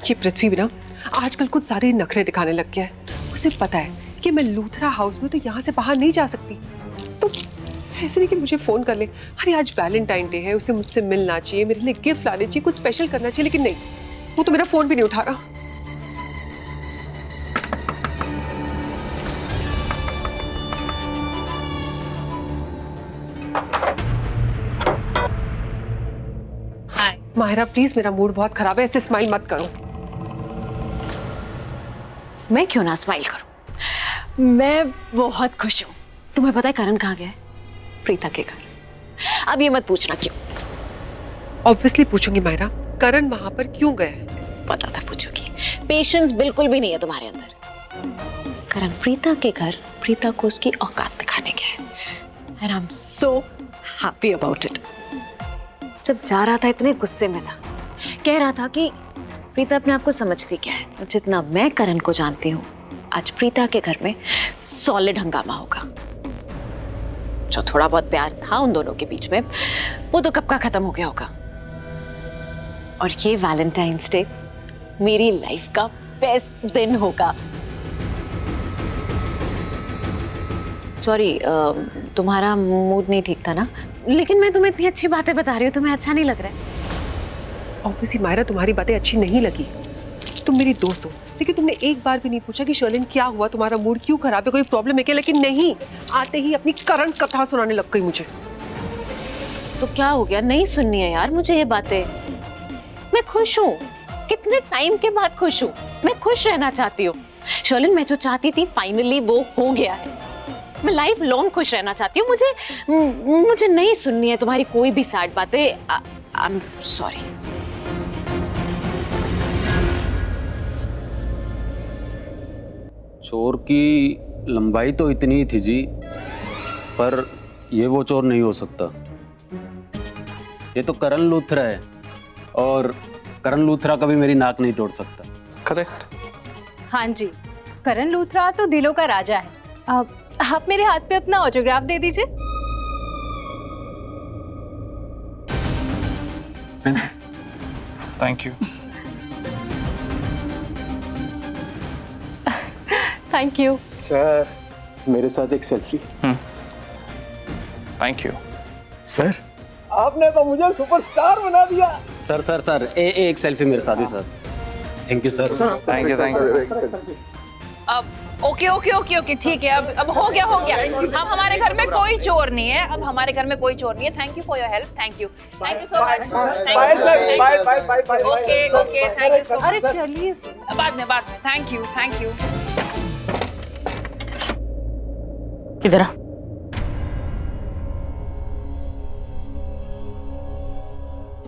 ये पृथ्वी भी ना आजकल कुछ ज्यादा ही नखरे दिखाने लग गया है। उसे पता है कि मैं लूथरा हाउस में तो यहाँ से बाहर नहीं जा सकती, तो ऐसे नहीं कि मुझे फोन कर ले, अरे आज वैलेंटाइन डे है, उसे मुझसे मिलना चाहिए, मेरे लिए गिफ्ट लाने चाहिए, कुछ स्पेशल करना चाहिए, लेकिन नहीं, वो तो मेरा फोन भी नहीं उठा रहा। माहिरा प्लीज, मेरा मूड बहुत खराब है, ऐसे स्माइल मत करो। मैं क्यों ना स्माइल करूं, मैं बहुत खुश हूं। तुम्हें पता है करण कहाँ गया है? प्रीता के घर। अब ये मत पूछना क्यों। ऑब्वियसली पूछूंगी माहिरा, करण वहां पर क्यों गया है? पता था पूछोगी। पेशेंस बिल्कुल भी नहीं है तुम्हारे अंदर। करण प्रीता के घर प्रीता को उसकी औकात दिखाने गया है, and I'm so happy about it। जब जा रहा था इतने गुस्से में था, कह रहा था कि प्रीता अपने आप को समझती क्या है, और जितना मैं करण को जानती हूँ आज प्रीता के घर में सॉलिड हंगामा होगा। जो थोड़ा बहुत प्यार था उन दोनों के बीच में वो तो कब का खत्म हो गया होगा। और ये वैलेंटाइंस डे मेरी लाइफ का बेस्ट दिन होगा। सॉरी, तुम्हारा मूड नहीं ठीक था ना, लेकिन मैं तुम्हें इतनी अच्छी बातें बता रही हूँ, तुम्हें अच्छा नहीं लग रहा है? ऑब्वियसली माहिरा तुम्हारी बातें अच्छी नहीं लगी, तुम मेरी दोस्त हो, लेकिन तुमने एक बार भी नहीं पूछा कि शर्लिन क्या हुआ, तुम्हारा मूड क्यों खराब है, कोई प्रॉब्लम है क्या? लेकिन नहीं, आते ही अपनी करण कथा सुनाने लग गई मुझे। तो क्या हो गया, नहीं सुननी है यार मुझे ये बातें। मैं खुश हूँ, कितने टाइम के बाद खुश हूँ। मैं खुश रहना चाहती हूँ शर्लिन, मैं जो चाहती थी फाइनली वो हो गया है। मैं लाइफ लॉन्ग खुश रहना चाहती हूँ। मुझे नहीं सुननी है तुम्हारी कोई भी सैड बातें। I am sorry. चोर की लंबाई तो इतनी ही थी जी, पर ये वो चोर नहीं हो सकता। ये तो करण लूथरा है, और करण लूथरा कभी मेरी नाक नहीं तोड़ सकता। करेक्ट। हाँ जी, करण लूथरा तो दिलों का राजा है। आप मेरे हाथ पे अपना ऑटोग्राफ दे दीजिए। Thank you. Thank you. Sir, मेरे साथ एक सेल्फी। Thank you. सर, आपने तो मुझे सुपरस्टार बना दिया। सर सर सर, एक सेल्फी मेरे साथ भी sir. Thank you sir. Thank you. अब ओके ओके ओके ओके ठीक है, अब हो गया हो गया। अब हमारे घर में कोई चोर नहीं है, अब हमारे घर में कोई चोर नहीं है। Thank you for your help. Thank you so much. Bye sir, bye bye bye bye. Okay okay, thank you so much. अरे चलिए, बाद में थैंक यू थैंक यू। इधर आ।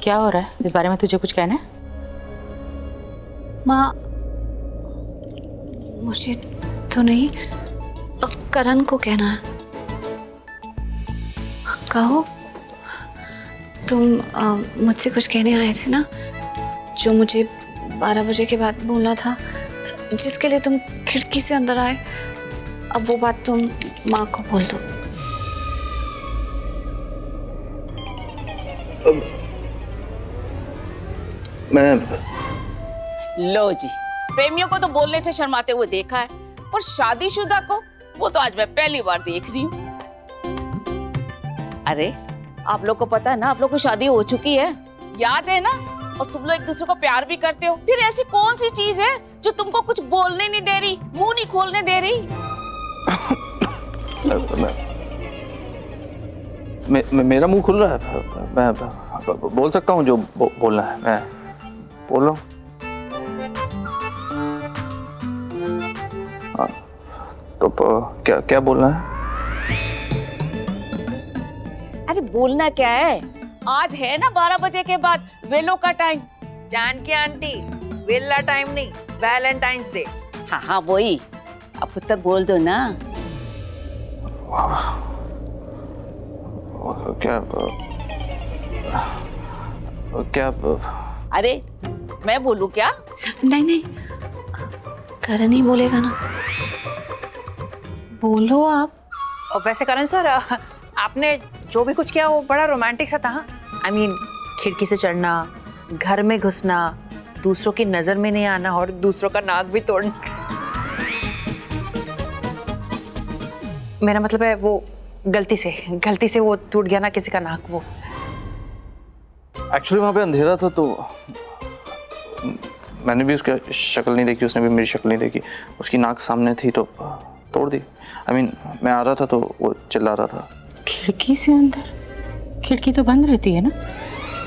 क्या हो रहा है? इस बारे में तुझे कुछ कहना है? माँ, मुझे तो नहीं, करण को कहना है। कहो, तुम मुझसे कुछ कहने आए थे ना, जो मुझे 12 बजे के बाद बोलना था, जिसके लिए तुम खिड़की से अंदर आए। अब वो बात तुम माँ को बोल दो। मैं लो जी, प्रेमियों को तो बोलने से शर्माते हुए देखा है, और शादीशुदा को वो तो आज मैं पहली बार देख रही हूँ। अरे आप लोग को पता है ना, आप लोग की शादी हो चुकी है, याद है ना? और तुम लोग एक दूसरे को प्यार भी करते हो। फिर ऐसी कौन सी चीज है जो तुमको कुछ बोलने नहीं दे रही, मुंह नहीं खोलने दे रही? मेरा मुंह खुल रहा है, मैं बोल सकता हूँ जो बोलना है, मैं बोल रहा हूँ। तो क्या बोलना है? अरे बोलना क्या है, आज है ना 12 बजे के बाद वेलो का टाइम। जान के आंटी, वेला टाइम नहीं, वैलेंटाइंस डे। हाँ हाँ वही, अब खुद तक बोल दो ना। क्या? अरे मैं बोलूं क्या? नहीं नहीं, करण ही बोलेगा ना, बोलो आप। और वैसे करण सर, आपने जो भी कुछ किया वो बड़ा रोमांटिक सा था। I mean, खिड़की से चढ़ना, घर में घुसना, दूसरों की नजर में नहीं आना और दूसरों का नाक भी तोड़ना। मेरा मतलब है वो गलती से वो टूट गया ना किसी का नाक। वो एक्चुअली वहाँ पे अंधेरा था तो मैंने भी उसकी शक्ल नहीं देखी, उसने भी मेरी शक्ल नहीं देखी। उसकी नाक सामने थी तो तोड़ दी। मैं आ रहा था तो वो चिल्ला रहा था। खिड़की से अंदर? खिड़की तो बंद रहती है ना?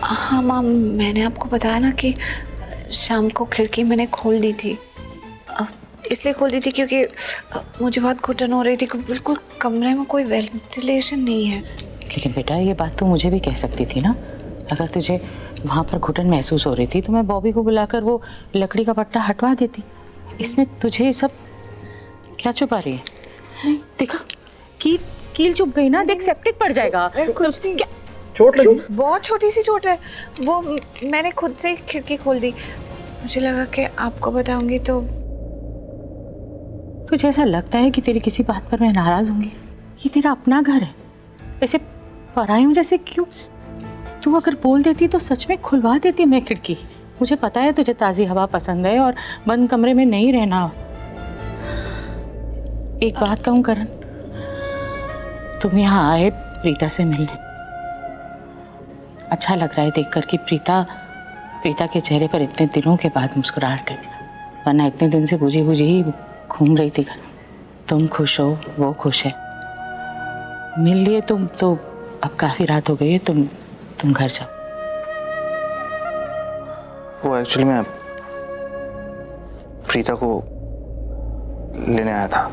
हाँ माम, मैंने आपको बताया ना कि शाम को खिड़की मैंने खोल दी थी। इसलिए खोल दी थी क्योंकि मुझे बहुत घुटन हो रही थी। बिल्कुल कमरे में कोई वेंटिलेशन नहीं है। लेकिन बेटा ये बात तो मुझे भी कह सकती थी ना। अगर तुझे वहाँ पर घुटन महसूस हो रही थी तो मैं बॉबी को बुलाकर वो लकड़ी का पट्टा हटवा देती। इसमें तुझे सब क्या छुपा रही है? देखा कील चुभ गई ना, देख सेप्टिक पड़ जाएगा। चोट लगी? बहुत छोटी सी चोट है वो। मैंने खुद से ही खिड़की खोल दी। मुझे लगा कि आपको बताऊंगी तो। तुझे ऐसा लगता है कि तेरी किसी बात पर मैं नाराज होंगी? ये तेरा अपना घर है, ऐसे परायों जैसे क्यों? तू अगर बोल देती तो सच में खुलवा देती मैं खिड़की। मुझे पता है तुझे ताज़ी हवा पसंद है और बंद कमरे में नहीं रहना। एक बात कहूँ करण, तुम यहाँ आए प्रीता से मिलने। अच्छा लग रहा है देखकर कि प्रीता के चेहरे पर इतने दिनों के बाद मुस्कुराहट है, वरना इतने दिन से बुझी ही घूम रही थी घर। तुम खुश हो, वो खुश है। मिल लिए तुम तो अब काफ़ी रात हो गई है, तुम घर जाओ। वो एक्चुअली मैं प्रीता को लेने आया था।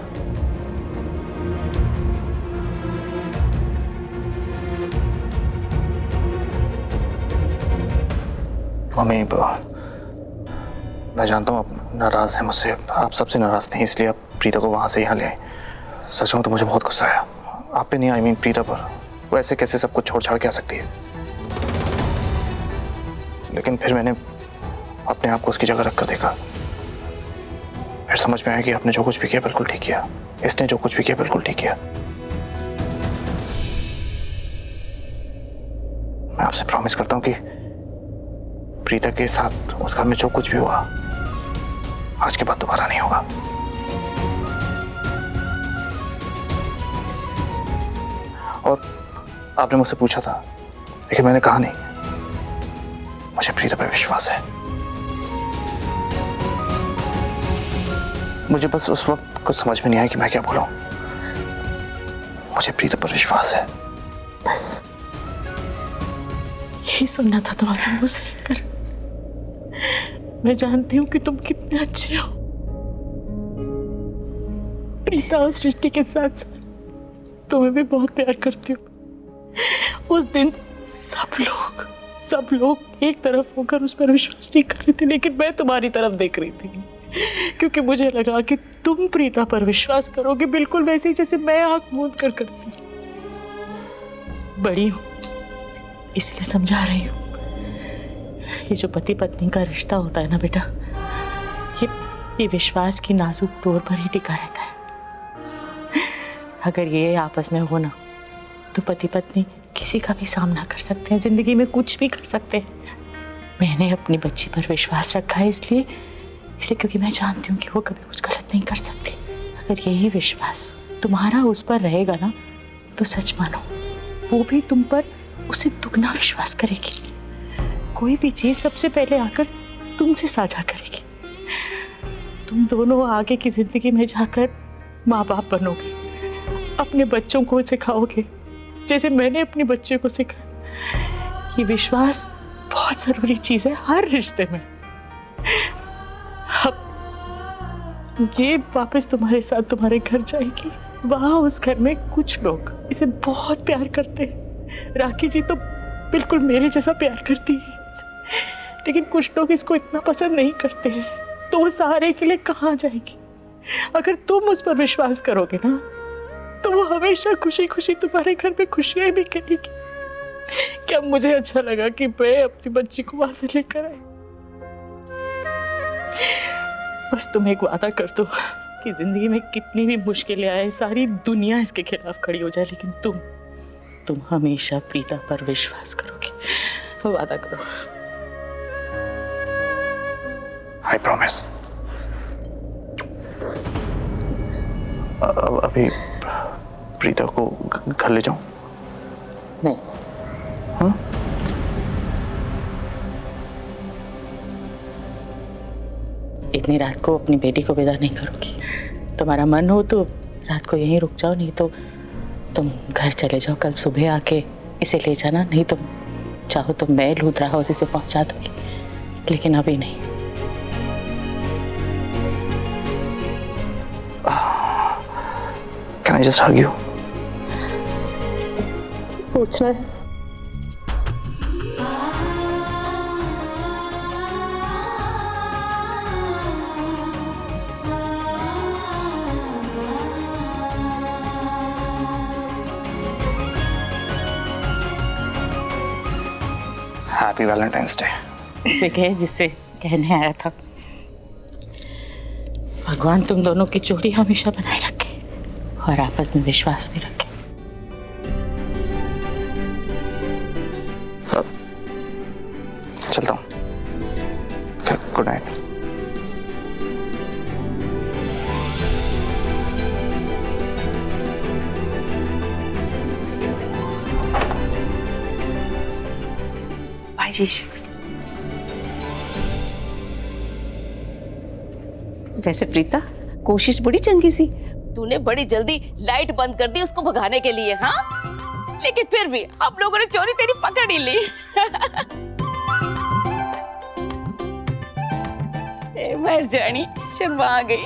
मम्मी, मैं जानता हूँ आप नाराज हैं मुझसे, आप सबसे नाराज थे, इसलिए आप प्रीता को वहाँ से यहाँ ले आए। सच कहूँ तो मुझे बहुत गुस्सा आया आप पे नहीं, प्रीता पर। वो ऐसे कैसे सब कुछ छोड़ छाड़ के आ सकती है? लेकिन फिर मैंने अपने आप को उसकी जगह रखकर देखा। फिर समझ में आया कि आपने जो कुछ भी किया बिल्कुल ठीक किया, इसने जो कुछ भी किया बिल्कुल ठीक किया। मैं आपसे प्रॉमिस करता हूँ कि प्रीता के साथ उस घर में जो कुछ भी हुआ आज के बाद दोबारा नहीं होगा। और आपने मुझसे पूछा था लेकिन मैंने कहा नहीं। मुझे प्रीता पर विश्वास है। मुझे बस उस वक्त कुछ समझ में नहीं आया कि मैं क्या बोलूं। मुझे प्रीता पर विश्वास है। बस यही सुनना था तुम्हारे मुंह से। कर मैं जानती हूँ कि तुम कितने अच्छे हो। प्रीता और सृष्टि के साथ साथ तुम्हें भी बहुत प्यार करती हूँ। उस दिन सब लोग एक तरफ होकर उस पर विश्वास नहीं कर रहे थे, लेकिन मैं तुम्हारी तरफ देख रही थी क्योंकि मुझे लगा कि तुम प्रीता पर विश्वास करोगे बिल्कुल वैसे ही जैसे मैं आंख मूंद कर करती। बड़ी हूँ इसलिए समझा रही हूँ। ये जो पति पत्नी का रिश्ता होता है ना बेटा, ये विश्वास की नाजुक डोर पर ही टिका रहता है। अगर ये आपस में हो ना तो पति पत्नी किसी का भी सामना कर सकते हैं, जिंदगी में कुछ भी कर सकते हैं। मैंने अपनी बच्ची पर विश्वास रखा है इसलिए क्योंकि मैं जानती हूँ कि वो कभी कुछ गलत नहीं कर सकती। अगर यही विश्वास तुम्हारा उस पर रहेगा ना तो सच मानो वो भी तुम पर उसे दुगना विश्वास करेगी। कोई भी चीज सबसे पहले आकर तुमसे साझा करेगी। तुम दोनों आगे की जिंदगी में जाकर माँ बाप बनोगे, अपने बच्चों को सिखाओगे जैसे मैंने अपने बच्चे को सिखाया। ये विश्वास बहुत जरूरी चीज है हर रिश्ते में। अब ये वापस तुम्हारे साथ तुम्हारे घर जाएगी। वहां उस घर में कुछ लोग इसे बहुत प्यार करते हैं। राखी जी तो बिल्कुल मेरे जैसा प्यार करती है, लेकिन कुछ लोग इसको इतना पसंद नहीं करते हैं, तो वो सहारे के लिए कहाँ जाएगी? अगर तुम उस पर विश्वास करोगे ना तो वो हमेशा खुशी खुशी तुम्हारे घर में खुशियां भी करेगी। क्या मुझे अच्छा लगा कि मैं अपनी बच्ची को वहां से लेकर आई। बस तुम एक वादा कर दो कि जिंदगी में कितनी भी मुश्किलें आए, सारी दुनिया इसके खिलाफ खड़ी हो जाए, लेकिन तुम हमेशा प्रीता पर विश्वास करोगे। वो वादा करो। I promise. अभी प्रीता को घर ले जाऊं? नहीं। हाँ? इतनी रात को अपनी बेटी को विदा नहीं करूंगी। तुम्हारा मन हो तो रात को यहीं रुक जाओ, नहीं तो तुम घर चले जाओ। कल सुबह आके इसे ले जाना, नहीं तो चाहो तो मैं लूथरा हाउस इसे पहुंचा दूंगी, लेकिन अभी नहीं। Can I just hug you? पूछना है? Happy Valentine's Day. उसे कहे जिससे कहने आया था। भगवान तुम दोनों की जोड़ी हमेशा बनाए रखे और आपस में विश्वास भी रखे। चलता हूँ। Good night. बाय शीश। वैसे प्रीता, कोशिश बड़ी चंगी सी। तूने बड़ी जल्दी लाइट बंद कर दी उसको भगाने के लिए, हाँ? लेकिन फिर भी हम लोगों ने चोरी तेरी पकड़ ही ली। मर जानी, शर्मा गई।